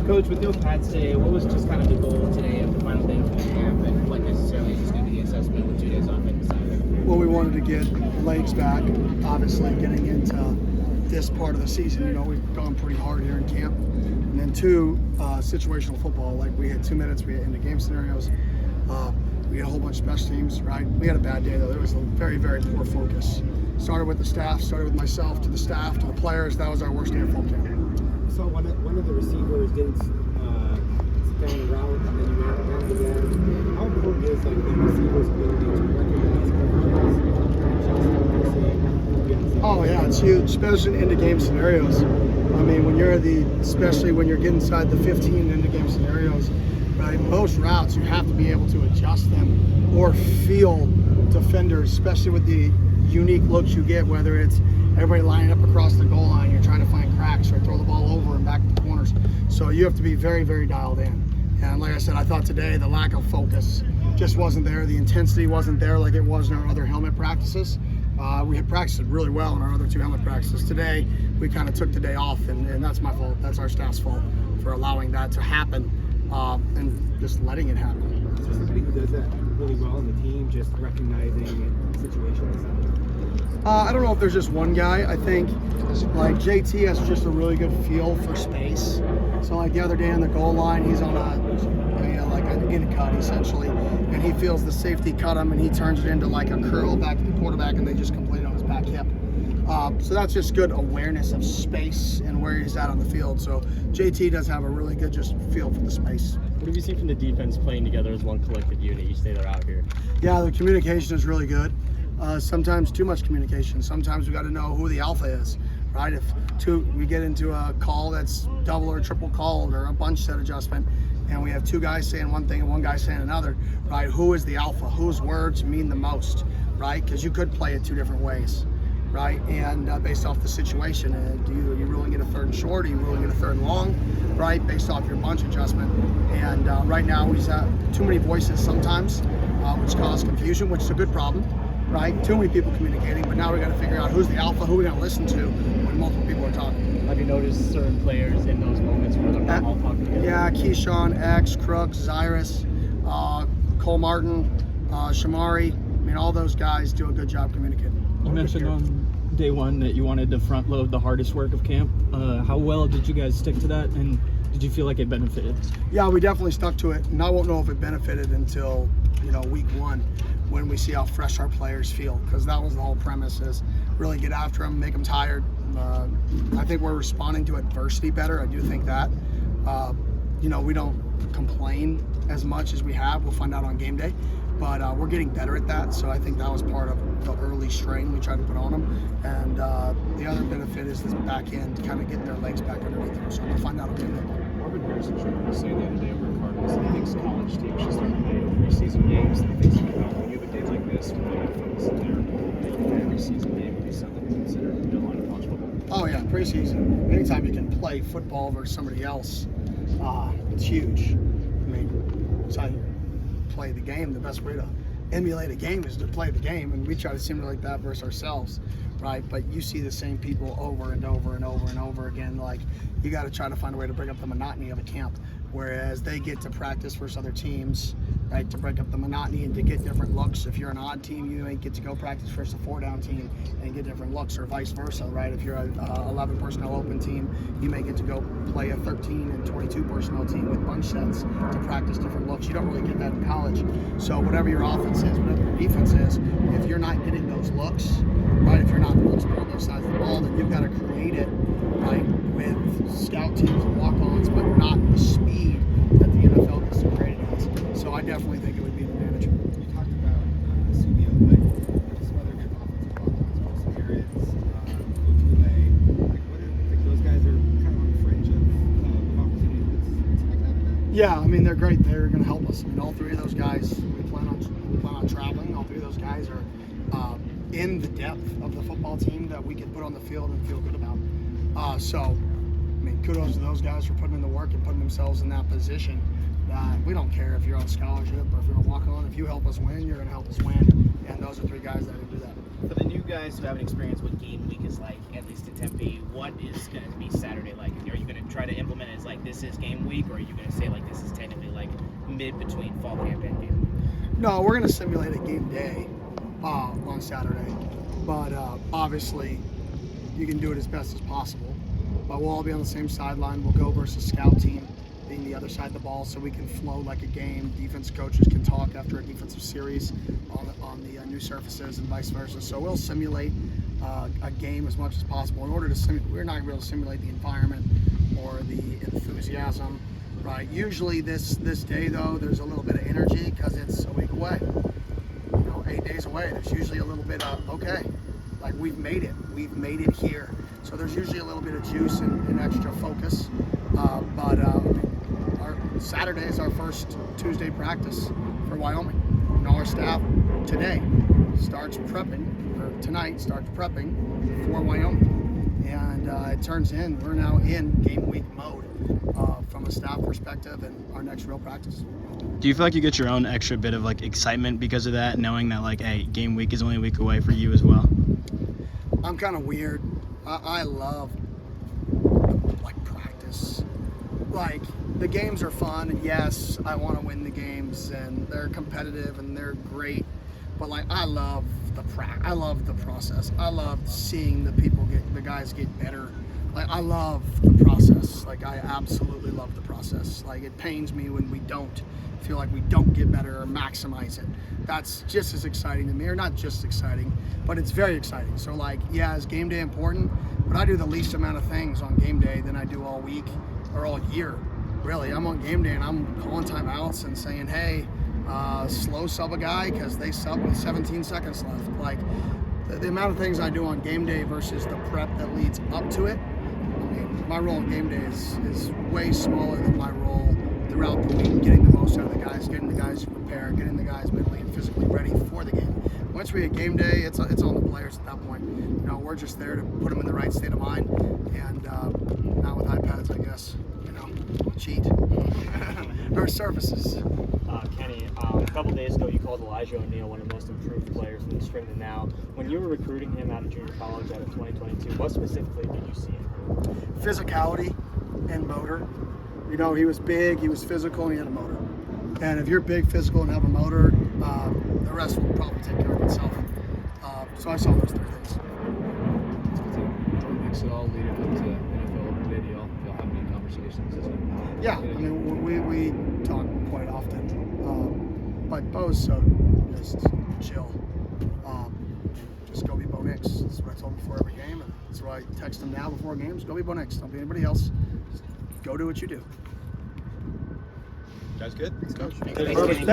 Coach, with no pads today, what was just kind of the goal today of the final day of camp, and what necessarily is going to be the assessment with 2 days off in December? Well, we wanted to get legs back. Obviously, getting into this part of the season, we've gone pretty hard here in camp. And then 2, situational football. Like we had 2 minutes, we had in the game scenarios. We had a whole bunch of special teams, right? We had a bad day though. There was a very, very poor focus. Started with the staff, started with myself, to the staff, to the players. That was our worst day of fall camp. So one of the receivers didn't stay on the route, and then you ran around again. How important is the receiver's ability to recognize coverages? Oh yeah, it's huge, especially in end-of-game scenarios. I mean, especially when you're getting inside the 15 end-of-game scenarios, right? Most routes you have to be able to adjust them or feel defenders, especially with the unique looks you get, whether it's everybody lining up across the goal line, you're trying to find cracks or throw the ball over and back to the corners. So you have to be very, very dialed in. And like I said, I thought today the lack of focus just wasn't there. The intensity wasn't there like it was in our other helmet practices. We had practiced really well in our other 2 helmet practices. Today, we kind of took the day off, and that's my fault. That's our staff's fault for allowing that to happen and just letting it happen. Is there somebody who does that really well on the team, just recognizing situations? I don't know if there's just one guy. I think like JT has just a really good feel for space. So like the other day on the goal line, he's on like an in cut essentially, and he feels the safety cut him, and he turns it into like a curl back to the quarterback, and they just complete it on his back hip. So that's just good awareness of space and where he's at on the field. So JT does have a really good just feel for the space. What have you seen from the defense playing together as one collective unit? You say they're out here. Yeah, the communication is really good. Sometimes too much communication. Sometimes we got to know who the alpha is, right? If we get into a call that's double or triple called or a bunch set adjustment, and we have 2 guys saying one thing and 1 guy saying another, right? Who is the alpha? Whose words mean the most, right? Because you could play it 2 different ways, right? And based off the situation, do you really get a 3rd and short? Do you really get a 3rd and long, right? Based off your bunch adjustment. And right now we've got too many voices sometimes, which cause confusion, which is a good problem. Right? Too many people communicating, but now we got to figure out who's the alpha, who we're going to listen to when multiple people are talking. Have you noticed certain players in those moments where they're not all talking together? Yeah, Keyshawn, X, Crooks, Zyrus, Cole Martin, Shamari. I mean, all those guys do a good job communicating. You mentioned on day 1 that you wanted to front load the hardest work of camp. How well did you guys stick to that, and did you feel like it benefited? Yeah, we definitely stuck to it, and I won't know if it benefited until week 1. When we see how fresh our players feel, because that was the whole premise, is really get after them, make them tired. I think we're responding to adversity better. I do think that. We don't complain as much as we have. We'll find out on game day, but we're getting better at that. So I think that was part of the early strain we tried to put on them. And the other benefit is this back end, kind of getting their legs back underneath them. So we'll find out on game day. Marvin Harrison was saying the other day over at Cardinals that he thinks college teams should start playing preseason games. He thinks when you have a day like this, with all the focus in there, that every season game would be something to consider to build on college football. Oh yeah, preseason. Anytime you can play football versus somebody else, it's huge. I mean, it's how you play the game. The best way to emulate a game is to play the game, and we try to simulate that versus ourselves, right? But you see the same people over and over and over and over again. Like, you got to try to find a way to break up the monotony of a camp, whereas they get to practice versus other teams, right, to break up the monotony and to get different looks. If you're an odd team, you may get to go practice versus a 4-down team and get different looks, or vice versa, right? If you're a 11 personnel open team, you may get to go play a 13 and 22 personnel team with bunch sets to practice different looks. You don't really get that in college. So whatever your offense is, whatever your defense is, if you're not getting those looks, right, if you're not multiple on those sides of the ball, then you've got to create it, right, with scout teams and walk-ons, but not the speed that the NFL gets to create it as. So I definitely think it would be an advantage. You talked about CBO, but some other good offensive walk-ons, Wilson Garrett's, like those guys are kind of on the fringe of opportunities like that. Yeah, I mean, they're great. They're going to help us. I mean, all 3 of those guys, we plan on traveling. All 3 of those guys are in the depth of the football team that we can put on the field and feel good about. So, I mean, kudos to those guys for putting in the work and putting themselves in that position. We don't care if you're on scholarship or if you're a walk-on. If you help us win, you're going to help us win. And those are 3 guys that can do that. For the new guys who haven't experienced what game week is like, at least in Tempe, what is going to be Saturday like? Are you going to try to to implement it as like this is game week, or are you going to say like this is technically like mid between fall camp and game week? No, we're going to simulate a game day on Saturday, but obviously you can do it as best as possible. But we'll all be on the same sideline. We'll go versus scout team being the other side of the ball, so we can flow like a game. Defense coaches can talk after a defensive series on the new surfaces and vice versa. So we'll simulate a game as much as possible. In order to simulate, we're not going to be able to simulate the environment or the enthusiasm, right? Usually this day though, there's a little bit of energy because it's a week away. 8 days away. There's usually a little bit of okay, like we've made it here. So there's usually a little bit of juice and extra focus. But our Saturday is our first Tuesday practice for Wyoming. And our staff today starts prepping, or tonight starts prepping for Wyoming. And it turns in, we're now in game week mode from a staff perspective and our next real practice. Do you feel like you get your own extra bit of like excitement because of that, knowing that like, hey, game week is only a week away for you as well? I'm kind of weird. I love like practice. Like the games are fun, and yes, I want to win the games, and they're competitive and they're great. But like I love the process. I love seeing the guys get better. Like I love the process. Like I absolutely love the process. Like it pains me when we don't feel like we don't get better or maximize it. That's just as exciting to me, or not just exciting, but it's very exciting. So like, yeah, is game day important? But I do the least amount of things on game day than I do all week or all year. Really, I'm on game day and I'm calling timeouts and saying, hey, slow sub a guy because they sub with 17 seconds left. Like the amount of things I do on game day versus the prep that leads up to it. I mean, my role on game day is way smaller than my role throughout the week, getting the most out of the guys, getting the guys prepared, getting the guys mentally and physically ready for the game. Once we get game day, it's on the players at that point. We're just there to put them in the right state of mind, and not with iPads, I guess. Cheat or surfaces. Kenny, a couple days ago you called Elijah O'Neal one of the most improved players from the spring to now. When you were recruiting him out of junior college out of 2022, what specifically did you see in him? Physicality and motor. He was big, he was physical, and he had a motor. And if you're big, physical, and have a motor, the rest will probably take care of itself. So I saw those three things. Mix it all leading up to NFL. Did y'all have any conversations? Yeah, I mean, we talk quite often. But Bo's so just chill. Just go be Bo Nix. That's what I told him before every game, and that's what I text him now before games. Go be Bo Nix. Don't be anybody else. Just go do what you do. Guys, good. Let's go. Thanks, Kenny.